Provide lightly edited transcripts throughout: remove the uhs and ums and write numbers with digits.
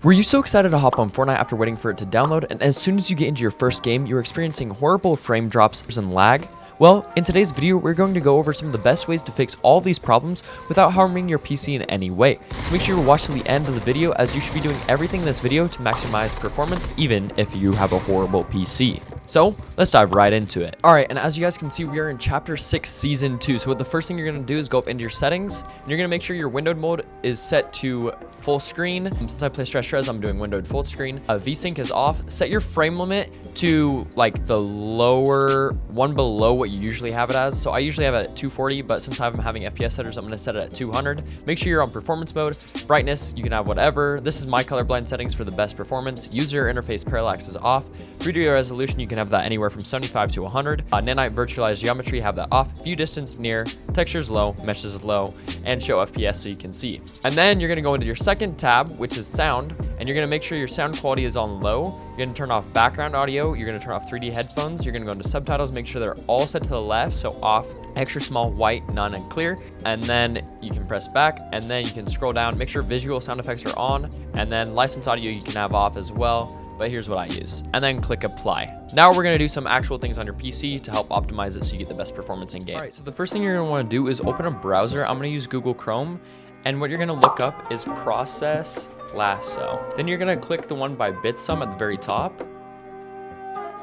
Were you so excited to hop on Fortnite after waiting for it to download, and as soon as you get into your first game, you're experiencing horrible frame drops and lag? Well, in today's video, we're going to go over some of the best ways to fix all these problems without harming your PC in any way. So make sure you watch to the end of the video, as you should be doing everything in this video to maximize performance, even if you have a horrible PC. So let's dive right into it. All right, and as you guys can see, we are in Chapter 6, Season 2. So what the first thing you're going to do is go up into your settings, and you're going to make sure your windowed mode is set to full screen. Since I play Stress Res, I'm doing windowed full screen. VSync is off. Set your frame limit to like the lower one below what you usually have it as. So I usually have it at 240, but since I'm having FPS Stutters, I'm going to set it at 200. Make sure you're on performance mode. Brightness, you can have whatever. This is my colorblind settings for the best performance. User interface parallax is off. 3D resolution, you can have that anywhere from 75 to 100. Nanite virtualized geometry, have that off. View distance near, textures low, meshes low, and show FPS so you can see. And then you're going to go into your second tab, which is sound, and you're going to make sure your sound quality is on low. You're going to turn off background audio. You're going to turn off 3D headphones. You're going to go into subtitles, make sure they're all set to the left, so off, extra small, white, none, and clear. And then you can press back, and then you can scroll down, make sure visual sound effects are on, and then license audio you can have off as well. But here's what I use, and then click apply. Now we're gonna do some actual things on your PC to help optimize it so you get the best performance in game. All right, so the first thing you're gonna wanna do is open a browser. I'm gonna use Google Chrome, and what you're gonna look up is process Lasso. Then you're gonna click the one by Bitsum at the very top,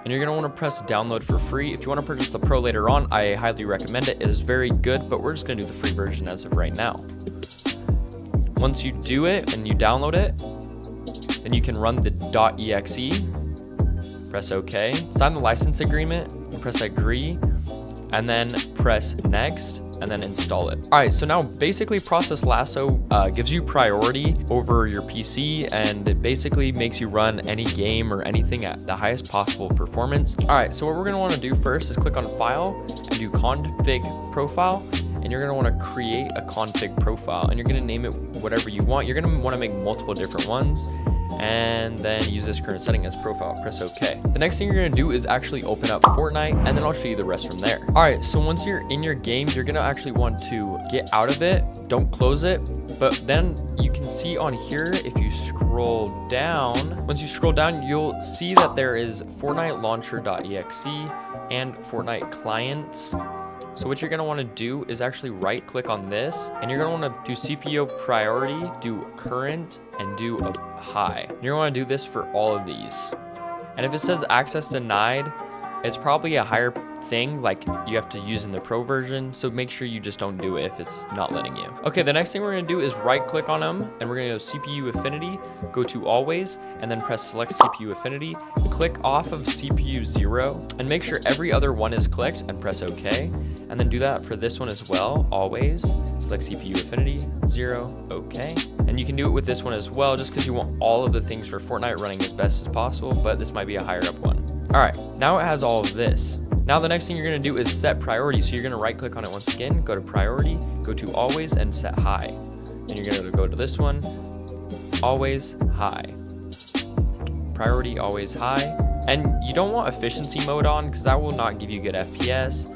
and you're gonna wanna press download for free. If you wanna purchase the pro later on, I highly recommend it. It is very good, but we're just gonna do the free version as of right now. Once you do it and you download it, then you can run the .exe, press OK, sign the license agreement, press agree, and then press next, and then install it. All right, so now basically Process Lasso gives you priority over your PC, and it basically makes you run any game or anything at the highest possible performance. All right, so what we're gonna wanna do first is click on File and do Config Profile. And you're gonna wanna create a config profile, and you're gonna name it whatever you want. You're gonna wanna make multiple different ones, and then use this current setting as profile, press OK. The next thing you're gonna do is actually open up Fortnite, and then I'll show you the rest from there. All right, so once you're in your game, you're gonna actually want to get out of it, don't close it, but then you can see on here, if you scroll down, once you scroll down, you'll see that there is Fortnite launcher.exe and Fortnite clients. So what you're gonna wanna do is actually right click on this, and you're gonna wanna do CPU priority, do current, and do a high. You're gonna wanna do this for all of these. And if it says access denied, it's probably a higher thing like you have to use in the pro version, so make sure you just don't do it if it's not letting you. Okay, the next thing we're gonna do is right click on them, and we're gonna go CPU affinity, go to always, and then press select CPU affinity, click off of CPU 0, and make sure every other one is clicked, and press OK. And then do that for this one as well, always, select CPU affinity, 0, OK. And you can do it with this one as well, just because you want all of the things for Fortnite running as best as possible, but this might be a higher up one. All right, now it has all of this. Now the next thing you're gonna do is set priority. So you're gonna right click on it once again, go to priority, go to always, and set high. Then you're gonna go to this one, always high. Priority always high. And you don't want efficiency mode on because that will not give you good FPS.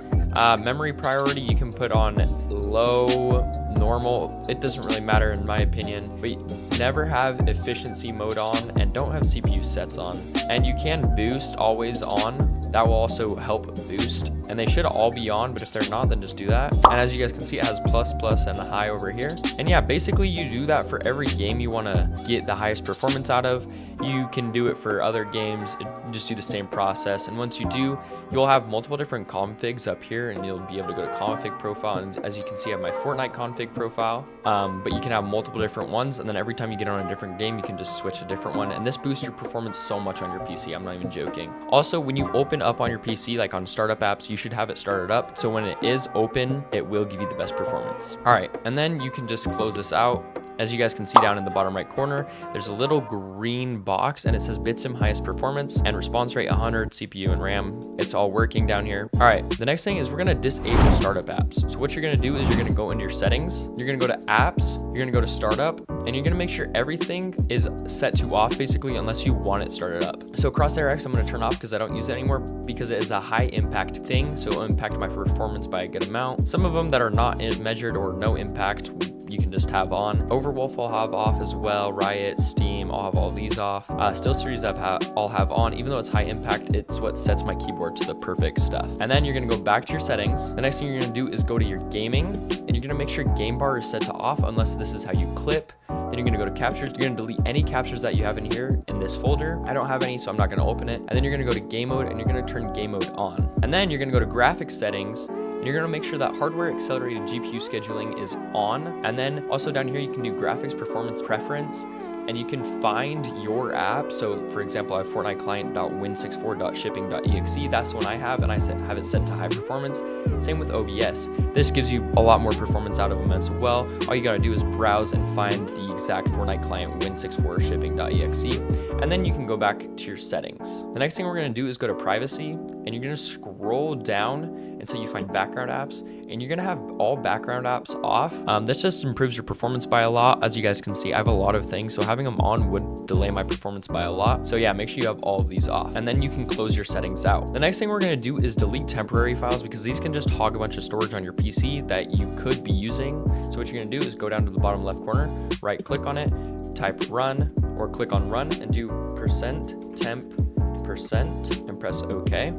Memory priority you can put on low, normal, it doesn't really matter in my opinion, but never have efficiency mode on, and don't have CPU sets on. And you can boost always on, that will also help boost, and they should all be on, but if they're not, then just do that. And as you guys can see, it has plus, and a high over here. And yeah, basically you do that for every game you want to get the highest performance out of. You can do it for other games, just do the same process. And once you do, you'll have multiple different configs up here, and you'll be able to go to config profile. And as you can see, I have my Fortnite config profile, but you can have multiple different ones, and then every time you get on a different game, you can just switch a different one, and this boosts your performance so much on your PC. I'm not even joking. Also, when you open up on your PC, like on startup apps, you should have it started up, so when it is open, it will give you the best performance. All right, and then you can just close this out. As you guys can see down in the bottom right corner, there's a little green box, and it says Bitsum highest performance and response rate 100, CPU and RAM. It's all working down here. All right, the next thing is we're gonna disable startup apps. So what you're gonna do is you're gonna go into your settings, you're gonna go to apps, you're gonna go to startup, and you're gonna make sure everything is set to off basically, unless you want it started up. So Crosshair X I'm gonna turn off because I don't use it anymore, because it is a high impact thing, so it'll impact my performance by a good amount. Some of them that are not measured or no impact you can just have on. Overwolf I'll have off as well. Riot, Steam, I'll have all these off. Still Series I'll have on. Even though it's high impact, it's what sets my keyboard to the perfect stuff. And then you're gonna go back to your settings. The next thing you're gonna do is go to your gaming, and you're gonna make sure game bar is set to off unless this is how you clip. Then you're gonna go to captures. You're gonna delete any captures that you have in here in this folder. I don't have any, so I'm not gonna open it. And then you're gonna go to game mode, and you're gonna turn game mode on. And then you're gonna go to graphics settings, and you're gonna make sure that hardware accelerated GPU scheduling is on. And then also down here, you can do graphics performance preference, and you can find your app. So for example, I have Fortnite client.win64.shipping.exe. That's the one I have, and I have it set to high performance. Same with OBS. This gives you a lot more performance out of them as well. All you gotta do is browse and find the exact Fortnite client win64shipping.exe, and then you can go back to your settings. The next thing we're gonna do is go to privacy, and you're gonna scroll down until you find background apps, and you're gonna have all background apps off. This just improves your performance by a lot. As you guys can see, I have a lot of things, so having them on would delay my performance by a lot. So yeah, make sure you have all of these off, and then you can close your settings out. The next thing we're gonna do is delete temporary files, because these can just hog a bunch of storage on your PC that you could be using. So what you're gonna do is go down to the bottom left corner, right click on it, type run, or click on run and do %temp% and press OK.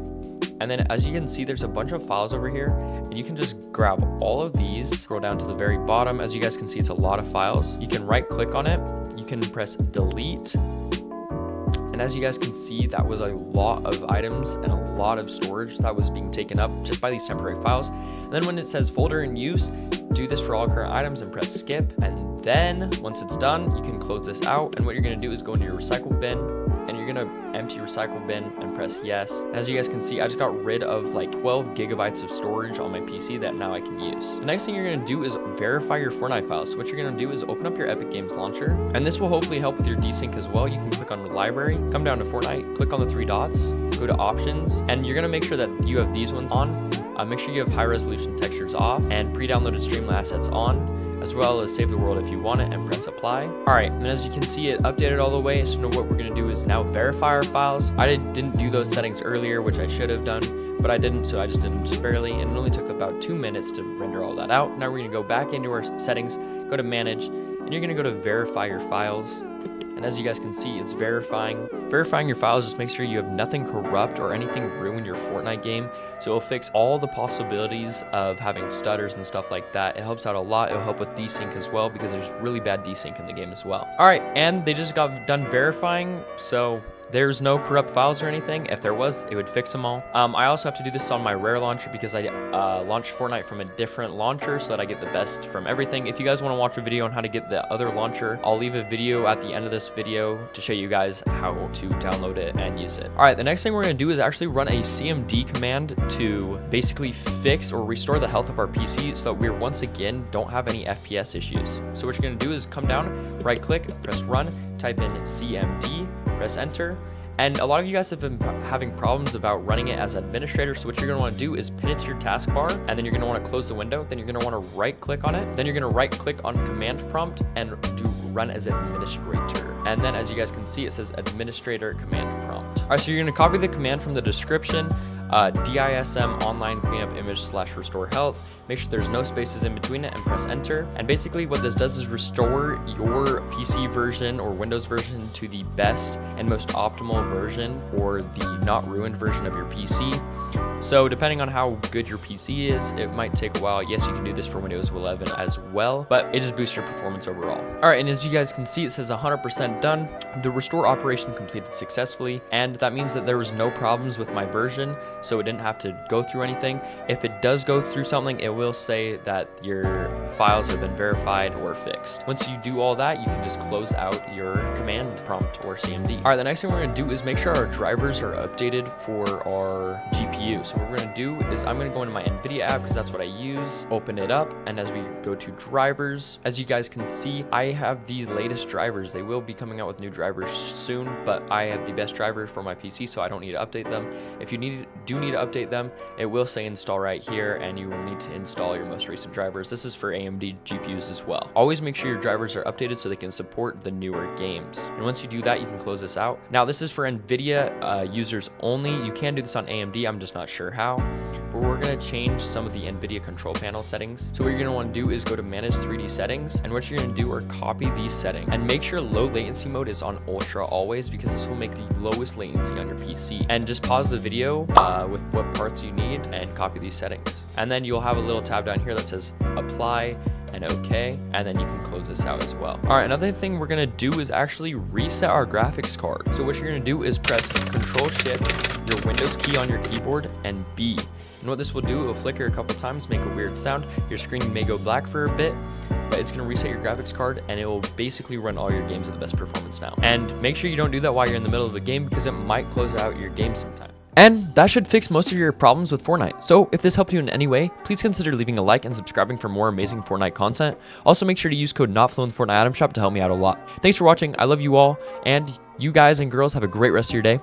And then as you can see, there's a bunch of files over here, and you can just grab all of these, scroll down to the very bottom. As you guys can see, it's a lot of files. You can right click on it, you can press delete. And as you guys can see, that was a lot of items and a lot of storage that was being taken up just by these temporary files. And then when it says folder in use, do this for all current items and press skip. And then once it's done, you can close this out. And what you're gonna do is go into your recycle bin, and you're gonna empty recycle bin and press yes. And as you guys can see, I just got rid of like 12 gigabytes of storage on my PC that now I can use. The next thing you're gonna do is verify your Fortnite files. So what you're gonna do is open up your Epic Games launcher, and this will hopefully help with your desync as well. You can click on library, come down to Fortnite, click on the 3 dots, go to options, and you're gonna make sure that you have these ones on. Make sure you have high resolution textures off and pre-downloaded stream assets on, as well as save the world if you want it, and press apply. All right, and as you can see, it updated all the way. So what we're gonna do is now verify our files. I didn't do those settings earlier, which I should have done, but I didn't, so I just did them just barely, and it only took about 2 minutes to render all that out. Now we're gonna go back into our settings, go to manage, and you're gonna go to verify your files. And as you guys can see, it's verifying your files. Just make sure you have nothing corrupt or anything ruin your Fortnite game. So it'll fix all the possibilities of having stutters and stuff like that. It helps out a lot. It'll help with desync as well, because there's really bad desync in the game as well. All right, and they just got done verifying, so there's no corrupt files or anything. If there was, it would fix them all. I also have to do this on my rare launcher, because I launched Fortnite from a different launcher so that I get the best from everything. If you guys want to watch a video on how to get the other launcher, I'll leave a video at the end of this video to show you guys how to download it and use it. All right, the next thing we're going to do is actually run a CMD command to basically fix or restore the health of our PC so that we once again don't have any FPS issues. So what you're going to do is come down, right click, press run, type in CMD, press enter. And a lot of you guys have been having problems about running it as administrator. So what you're gonna wanna do is pin it to your taskbar, and then you're gonna wanna close the window. Then you're gonna wanna right click on it. Then you're gonna right click on command prompt and do run as administrator. And then as you guys can see, it says administrator command prompt. All right, so you're gonna copy the command from the description, DISM online cleanup image / restore health. Make sure there's no spaces in between it and press enter. And basically what this does is restore your PC version or Windows version to the best and most optimal version, or the not ruined version of your PC. So depending on how good your PC is, it might take a while. Yes, you can do this for Windows 11 as well, but it just boosts your performance overall. All right, and as you guys can see, it says 100% done. The restore operation completed successfully, and that means that there was no problems with my version, so it didn't have to go through anything. If it does go through something, it will say that your files have been verified or fixed. Once you do all that, you can just close out your command prompt or CMD. All right, the next thing we're gonna do is make sure our drivers are updated for our GPU. So what we're gonna do is I'm gonna go into my Nvidia app, because that's what I use, open it up, and as we go to drivers, as you guys can see, I have the latest drivers. They will be coming out with new drivers soon, but I have the best drivers for my PC, so I don't need to update them. If you do need to update them, it will say install right here, and you will need to install your most recent drivers. This is for AMD GPUs as well. Always make sure your drivers are updated so they can support the newer games. And once you do that, you can close this out. Now this is for Nvidia users only. You can do this on AMD, I'm just not sure how. where we're going to change some of the Nvidia control panel settings. So what you're going to want to do is go to manage 3D settings, and what you're going to do are copy these settings and make sure low latency mode is on ultra always, because this will make the lowest latency on your PC. And just pause the video with what parts you need and copy these settings. And then you'll have a little tab down here that says apply and okay, and then you can close this out as well. All right, another thing we're gonna do is actually reset our graphics card. So what you're gonna do is press Ctrl Shift, your Windows key on your keyboard, and B. And what this will do, it will flicker a couple times, make a weird sound. Your screen may go black for a bit, but it's gonna reset your graphics card, and it will basically run all your games at the best performance now. And make sure you don't do that while you're in the middle of the game, because it might close out your game sometime. And that should fix most of your problems with Fortnite. So if this helped you in any way, please consider leaving a like and subscribing for more amazing Fortnite content. Also make sure to use code NOTFLOW in the Fortnite item shop to help me out a lot. Thanks for watching. I love you all, and you guys and girls have a great rest of your day.